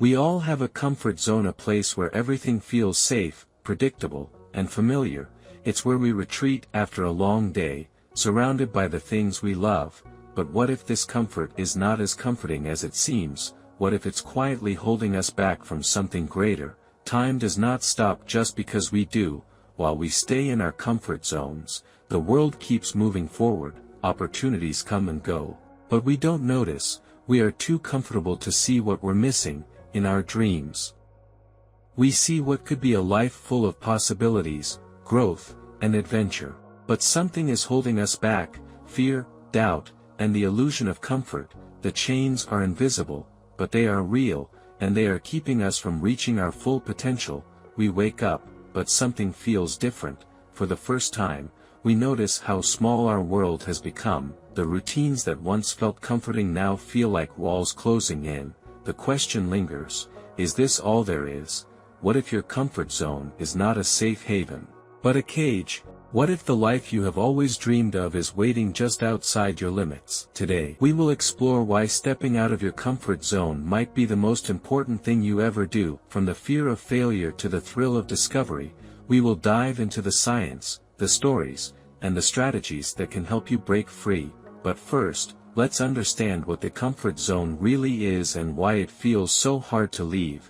We all have a comfort zone, a place where everything feels safe, predictable, and familiar. It's where we retreat after a long day, surrounded by the things we love. But what if this comfort is not as comforting as it seems? What if it's quietly holding us back from something greater? Time does not stop just because we do. While we stay in our comfort zones, the world keeps moving forward, opportunities come and go. But we don't notice, we are too comfortable to see what we're missing. In our dreams, we see what could be a life full of possibilities, growth, and adventure. But something is holding us back: fear, doubt, and the illusion of comfort. The chains are invisible, but they are real, and they are keeping us from reaching our full potential. We wake up, but something feels different. For the first time, we notice how small our world has become. The routines that once felt comforting now feel like walls closing in. The question lingers: is this all there is? What if your comfort zone is not a safe haven, but a cage? What if the life you have always dreamed of is waiting just outside your limits? Today, we will explore why stepping out of your comfort zone might be the most important thing you ever do. From the fear of failure to the thrill of discovery, we will dive into the science, the stories, and the strategies that can help you break free. But first, let's understand what the comfort zone really is and why it feels so hard to leave.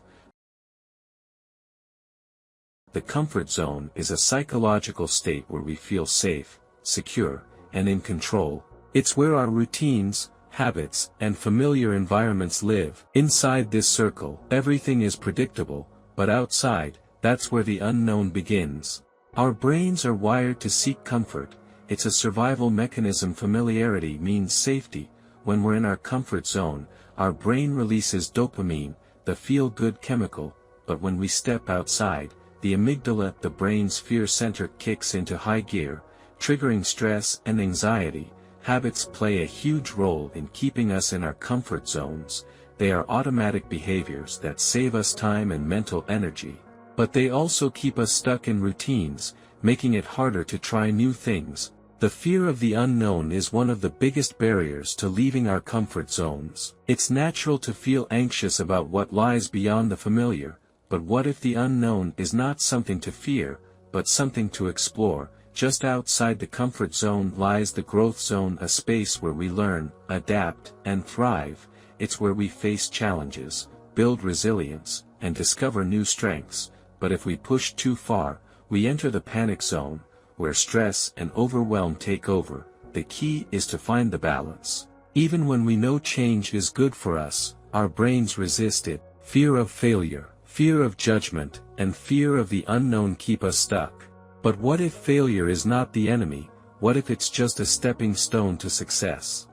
The comfort zone is a psychological state where we feel safe, secure, and in control. It's where our routines, habits, and familiar environments live. Inside this circle, everything is predictable, but outside, that's where the unknown begins. Our brains are wired to seek comfort. It's a survival mechanism. Familiarity means safety. When we're in our comfort zone, our brain releases dopamine, the feel-good chemical. But when we step outside, the amygdala, the brain's fear center, kicks into high gear, triggering stress and anxiety. Habits play a huge role in keeping us in our comfort zones. They are automatic behaviors that save us time and mental energy. But they also keep us stuck in routines, making it harder to try new things. The fear of the unknown is one of the biggest barriers to leaving our comfort zones. It's natural to feel anxious about what lies beyond the familiar, but what if the unknown is not something to fear, but something to explore? Just outside the comfort zone lies the growth zone, a space where we learn, adapt, and thrive. It's where we face challenges, build resilience, and discover new strengths. But if we push too far, we enter the panic zone, where stress and overwhelm take over. The key is to find the balance. Even when we know change is good for us, our brains resist it. Fear of failure, fear of judgment, and fear of the unknown keep us stuck. But what if failure is not the enemy? What if it's just a stepping stone to success?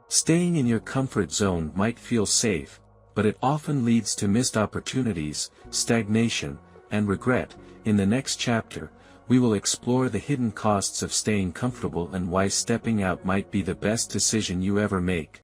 Staying in your comfort zone might feel safe, but it often leads to missed opportunities, stagnation, and regret. In the next chapter, we will explore the hidden costs of staying comfortable and why stepping out might be the best decision you ever make.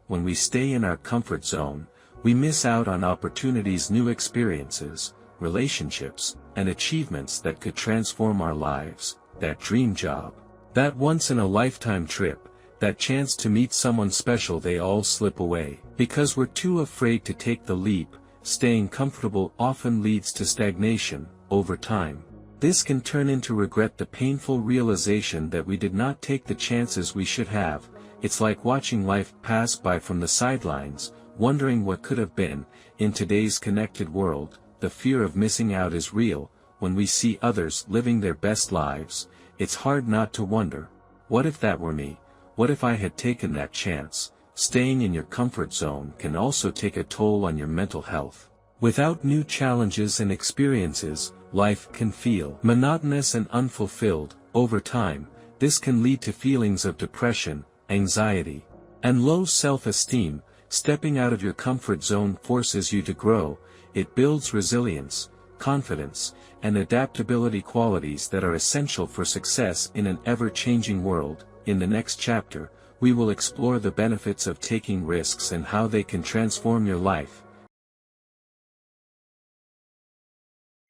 When we stay in our comfort zone, we miss out on opportunities, new experiences, relationships, and achievements that could transform our lives. That dream job, that once-in-a-lifetime trip, that chance to meet someone special, they all slip away. Because we're too afraid to take the leap, staying comfortable often leads to stagnation. Over time, this can turn into regret, the painful realization that we did not take the chances we should have. It's like watching life pass by from the sidelines, wondering what could have been. In today's connected world, the fear of missing out is real. When we see others living their best lives, it's hard not to wonder, what if that were me? What if I had taken that chance? Staying in your comfort zone can also take a toll on your mental health. Without new challenges and experiences, life can feel monotonous and unfulfilled. Over time, this can lead to feelings of depression, anxiety, and low self-esteem. Stepping out of your comfort zone forces you to grow. It builds resilience, confidence, and adaptability, qualities that are essential for success in an ever-changing world. In the next chapter, we will explore the benefits of taking risks and how they can transform your life.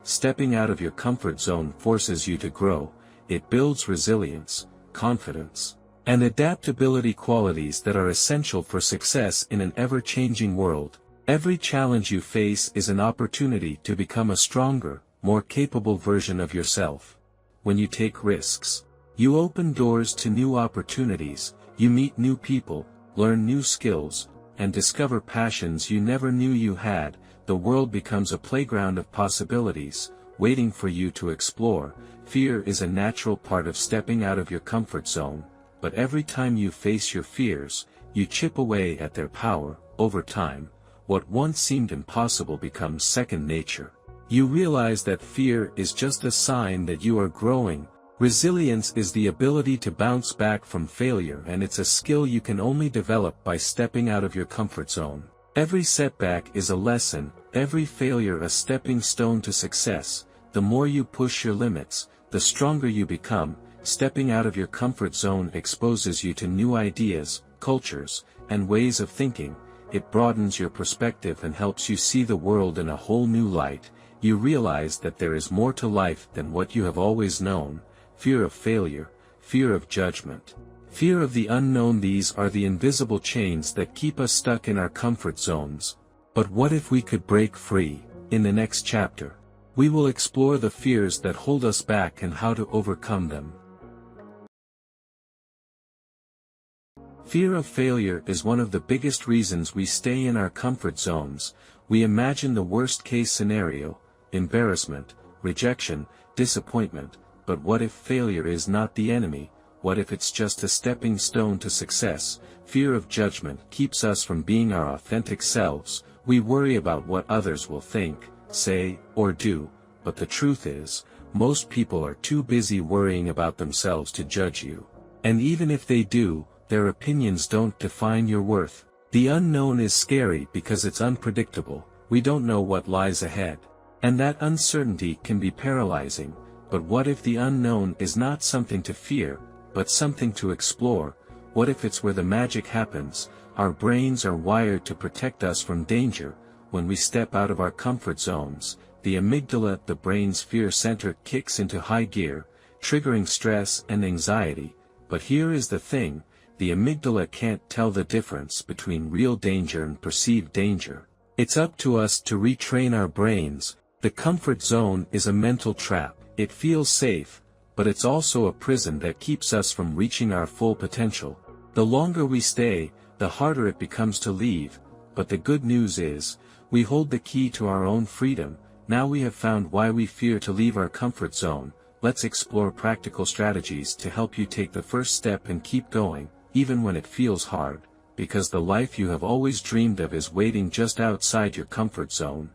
Stepping out of your comfort zone forces you to grow. It builds resilience, confidence, and adaptability, qualities that are essential for success in an ever-changing world. Every challenge you face is an opportunity to become a stronger, more capable version of yourself. When you take risks, you open doors to new opportunities, you meet new people, learn new skills, and discover passions you never knew you had. The world becomes a playground of possibilities, waiting for you to explore. Fear is a natural part of stepping out of your comfort zone, but every time you face your fears, you chip away at their power. Over time, what once seemed impossible becomes second nature. You realize that fear is just a sign that you are growing. Resilience is the ability to bounce back from failure, and it's a skill you can only develop by stepping out of your comfort zone. Every setback is a lesson, every failure a stepping stone to success. The more you push your limits, the stronger you become. Stepping out of your comfort zone exposes you to new ideas, cultures, and ways of thinking. It broadens your perspective and helps you see the world in a whole new light. You realize that there is more to life than what you have always known. Fear of failure, fear of judgment, fear of the unknown, these are the invisible chains that keep us stuck in our comfort zones. But what if we could break free? In the next chapter, we will explore the fears that hold us back and how to overcome them. Fear of failure is one of the biggest reasons we stay in our comfort zones. We imagine the worst-case scenario: embarrassment, rejection, disappointment. But what if failure is not the enemy? What if it's just a stepping stone to success? Fear of judgment keeps us from being our authentic selves. We worry about what others will think, say, or do, but the truth is, most people are too busy worrying about themselves to judge you. And even if they do, their opinions don't define your worth. The unknown is scary because it's unpredictable. We don't know what lies ahead. And that uncertainty can be paralyzing. But what if the unknown is not something to fear, but something to explore? What if it's where the magic happens? Our brains are wired to protect us from danger. When we step out of our comfort zones, the amygdala, the brain's fear center, kicks into high gear, triggering stress and anxiety. But here is the thing, the amygdala can't tell the difference between real danger and perceived danger. It's up to us to retrain our brains. The comfort zone is a mental trap. It feels safe, but it's also a prison that keeps us from reaching our full potential. The longer we stay, the harder it becomes to leave. But the good news is, we hold the key to our own freedom. Now we have found why we fear to leave our comfort zone. Let's explore practical strategies to help you take the first step and keep going, even when it feels hard, because the life you have always dreamed of is waiting just outside your comfort zone.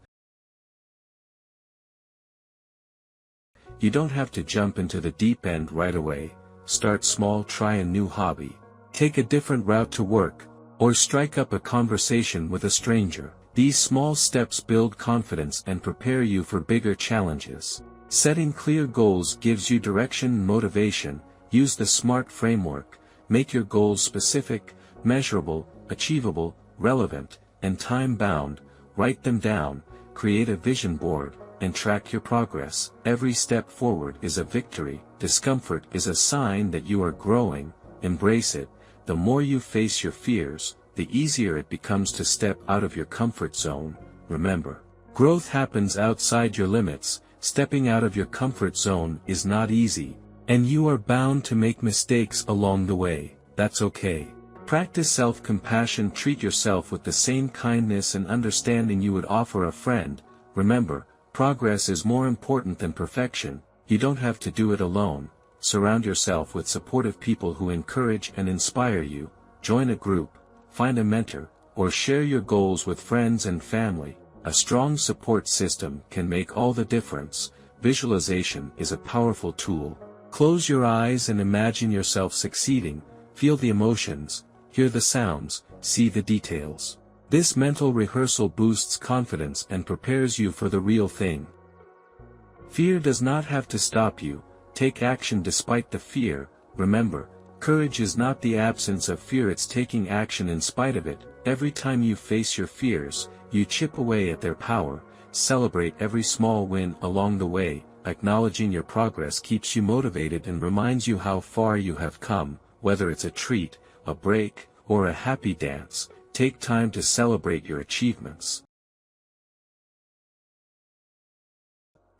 You don't have to jump into the deep end right away. Start small, try a new hobby, take a different route to work, or strike up a conversation with a stranger. These small steps build confidence and prepare you for bigger challenges. Setting clear goals gives you direction and motivation. Use the SMART framework. Make your goals specific, measurable, achievable, relevant, and time-bound. Write them down, create a vision board, and track your progress. Every step forward is a victory. Discomfort is a sign that you are growing. Embrace it. The more you face your fears, the easier it becomes to step out of your comfort zone. Remember, growth happens outside your limits. Stepping out of your comfort zone is not easy, and you are bound to make mistakes along the way. That's okay. Practice self-compassion. Treat yourself with the same kindness and understanding you would offer a friend. Remember, progress is more important than perfection. You don't have to do it alone. Surround yourself with supportive people who encourage and inspire you. Join a group, find a mentor, or share your goals with friends and family. A strong support system can make all the difference. Visualization is a powerful tool. Close your eyes and imagine yourself succeeding. Feel the emotions, hear the sounds, see the details. This mental rehearsal boosts confidence and prepares you for the real thing. Fear does not have to stop you. Take action despite the fear. Remember, courage is not the absence of fear, it's taking action in spite of it. Every time you face your fears, you chip away at their power. Celebrate every small win along the way. Acknowledging your progress keeps you motivated and reminds you how far you have come. whether it's a treat, a break, or a happy dance. Take time to celebrate your achievements.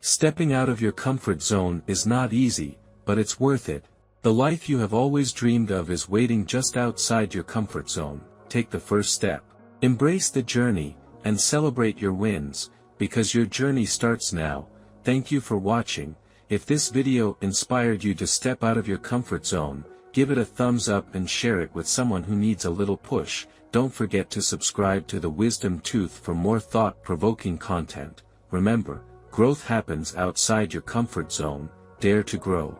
Stepping out of your comfort zone is not easy, but it's worth it. The life you have always dreamed of is waiting just outside your comfort zone. Take the first step. Embrace the journey, and celebrate your wins, because your journey starts now. Thank you for watching. If this video inspired you to step out of your comfort zone, give it a thumbs up and share it with someone who needs a little push. Don't forget to subscribe to the Wisdom Tooth for more thought-provoking content. Remember, growth happens outside your comfort zone. Dare to grow.